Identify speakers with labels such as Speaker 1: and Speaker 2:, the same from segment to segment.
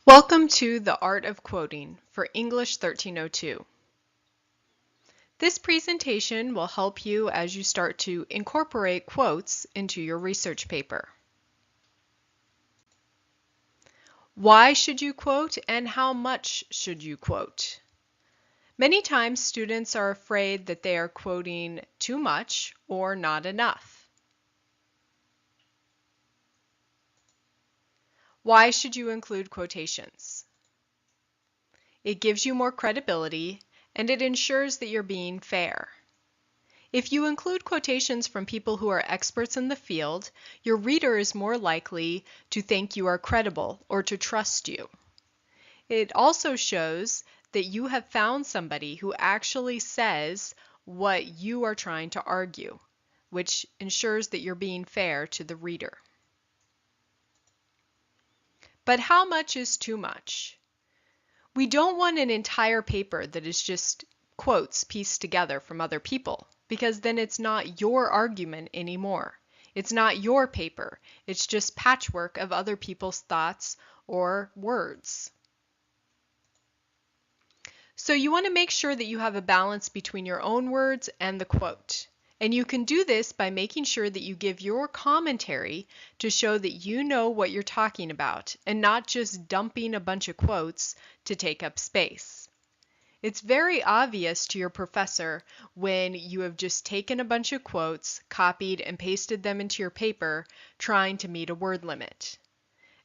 Speaker 1: Welcome to The Art of Quoting for English 1302. This presentation will help you as you start to incorporate quotes into your research paper. Why should you quote and how much should you quote? Many times students are afraid that they are quoting too much or not enough. Why should you include quotations? It gives you more credibility and it ensures that you're being fair. If you include quotations from people who are experts in the field, your reader is more likely to think you are credible or to trust you. It also shows that you have found somebody who actually says what you are trying to argue, which ensures that you're being fair to the reader. But how much is too much? We don't want an entire paper that is just quotes pieced together from other people, because then it's not your argument anymore. It's not your paper. It's just patchwork of other people's thoughts or words. So you want to make sure that you have a balance between your own words and the quote. And you can do this by making sure that you give your commentary to show that you know what you're talking about and not just dumping a bunch of quotes to take up space. It's very obvious to your professor when you have just taken a bunch of quotes, copied and pasted them into your paper, trying to meet a word limit.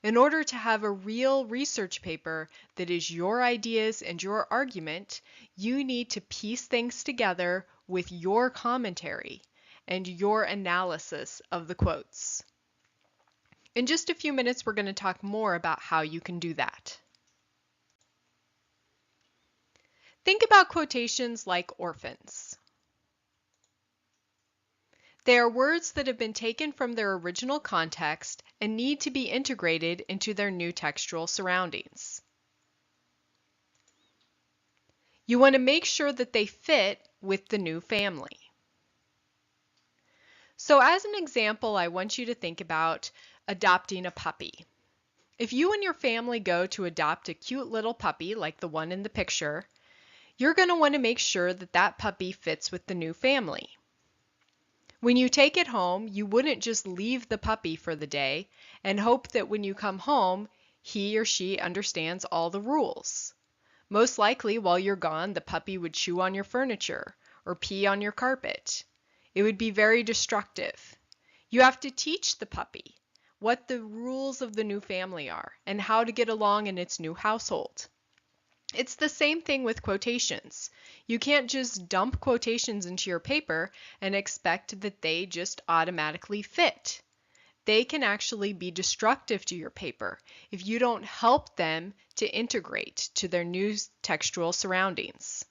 Speaker 1: In order to have a real research paper that is your ideas and your argument, you need to piece things together with your commentary and your analysis of the quotes. In just a few minutes, we're going to talk more about how you can do that. Think about quotations like orphans. They are words that have been taken from their original context and need to be integrated into their new textual surroundings. You want to make sure that they fit with the new family. So as an example, I want you to think about adopting a puppy. If you and your family go to adopt a cute little puppy like the one in the picture, you're going to want to make sure that that puppy fits with the new family. When you take it home, you wouldn't just leave the puppy for the day and hope that when you come home, he or she understands all the rules. Most likely, while you're gone, the puppy would chew on your furniture or pee on your carpet. It would be very destructive. You have to teach the puppy what the rules of the new family are and how to get along in its new household. It's the same thing with quotations. You can't just dump quotations into your paper and expect that they just automatically fit. They can actually be destructive to your paper if you don't help them to integrate to their new textual surroundings.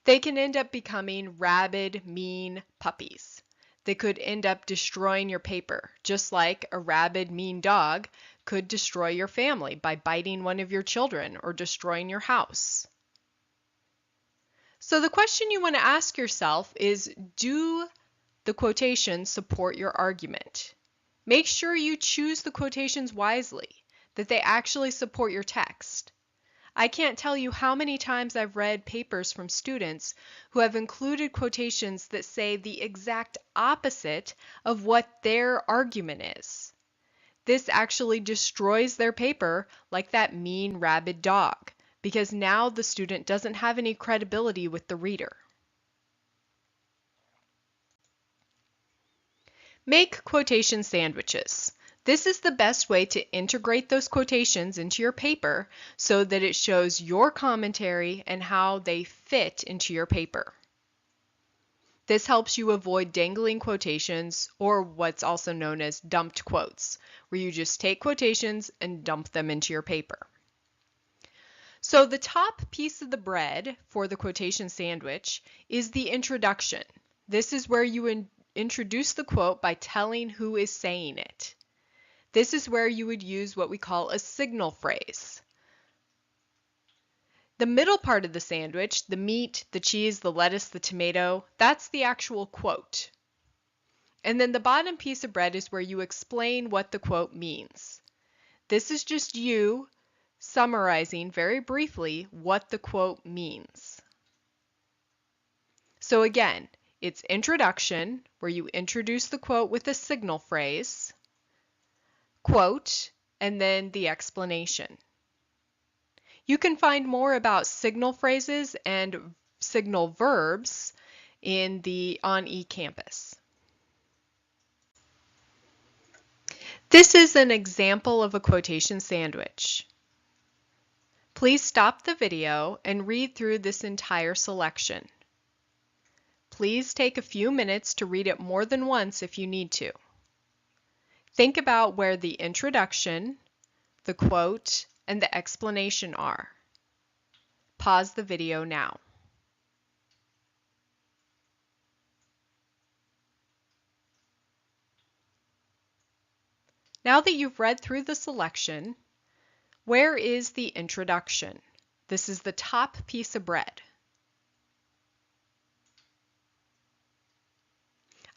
Speaker 1: They can end up becoming rabid, mean puppies. They could end up destroying your paper, just like a rabid, mean dog could destroy your family by biting one of your children or destroying your house. So the question you want to ask yourself is, do the quotations support your argument? Make sure you choose the quotations wisely, that they actually support your text. I can't tell you how many times I've read papers from students who have included quotations that say the exact opposite of what their argument is. This actually destroys their paper like that mean rabid dog, because now the student doesn't have any credibility with the reader. Make quotation sandwiches. This is the best way to integrate those quotations into your paper so that it shows your commentary and how they fit into your paper. This helps you avoid dangling quotations, or what's also known as dumped quotes, where you just take quotations and dump them into your paper. So the top piece of the bread for the quotation sandwich is the introduction. This is where you introduce the quote by telling who is saying it. This is where you would use what we call a signal phrase. The middle part of the sandwich, the meat, the cheese, the lettuce, the tomato, that's the actual quote. And then the bottom piece of bread is where you explain what the quote means. This is just you summarizing very briefly what the quote means. So again, it's introduction, where you introduce the quote with a signal phrase, quote, and then the explanation. You can find more about signal phrases and signal verbs on eCampus. This is an example of a quotation sandwich. Please stop the video and read through this entire selection. Please take a few minutes to read it more than once if you need to. Think about where the introduction, the quote, and the explanation are. Pause the video now. Now that you've read through the selection, where is the introduction? This is the top piece of bread.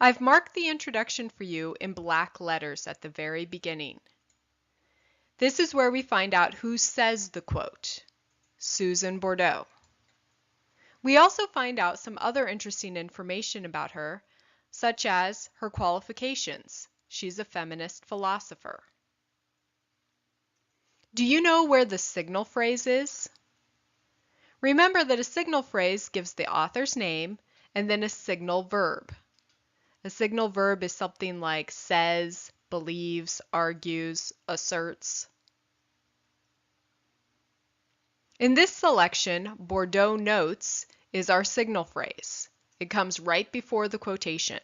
Speaker 1: I've marked the introduction for you in black letters at the very beginning. This is where we find out who says the quote, Susan Bordeaux. We also find out some other interesting information about her, such as her qualifications. She's a feminist philosopher. Do you know where the signal phrase is? Remember that a signal phrase gives the author's name and then a signal verb. A signal verb is something like says, believes, argues, asserts. In this selection, Bordeaux notes is our signal phrase. It comes right before the quotation.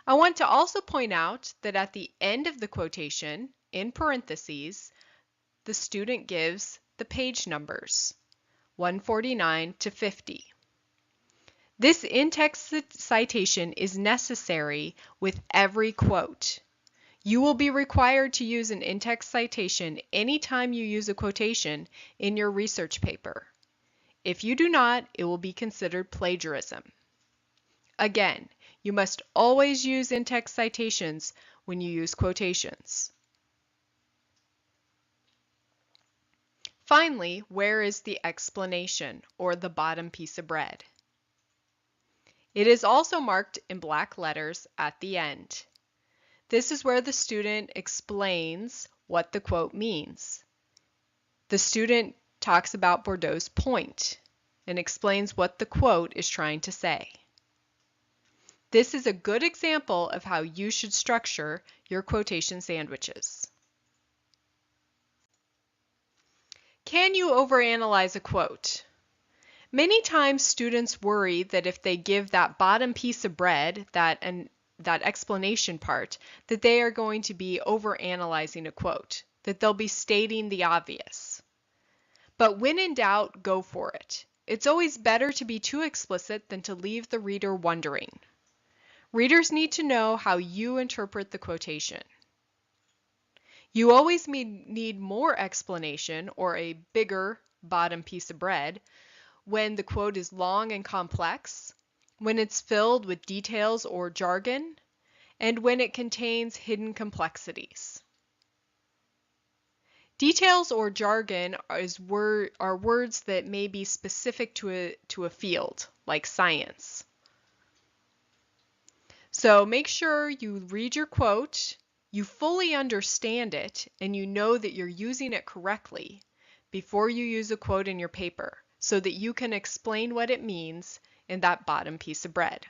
Speaker 1: I want to also point out that at the end of the quotation, in parentheses, the student gives the page numbers, 149 to 50. This in-text citation is necessary with every quote. You will be required to use an in-text citation anytime you use a quotation in your research paper. If you do not, it will be considered plagiarism. Again, you must always use in-text citations when you use quotations. Finally, where is the explanation, or the bottom piece of bread? It is also marked in black letters at the end. This is where the student explains what the quote means. The student talks about Bordeaux's point and explains what the quote is trying to say. This is a good example of how you should structure your quotation sandwiches. Can you overanalyze a quote? Many times students worry that if they give that bottom piece of bread, that explanation part, that they are going to be overanalyzing a quote, that they'll be stating the obvious. But when in doubt, go for it. It's always better to be too explicit than to leave the reader wondering. Readers need to know how you interpret the quotation. You always need more explanation or a bigger bottom piece of bread when the quote is long and complex, when it's filled with details or jargon, and when it contains hidden complexities. Details or jargon are words that may be specific to a field, like science. So make sure you read your quote, you fully understand it, and you know that you're using it correctly before you use a quote in your paper, so that you can explain what it means in that bottom piece of bread.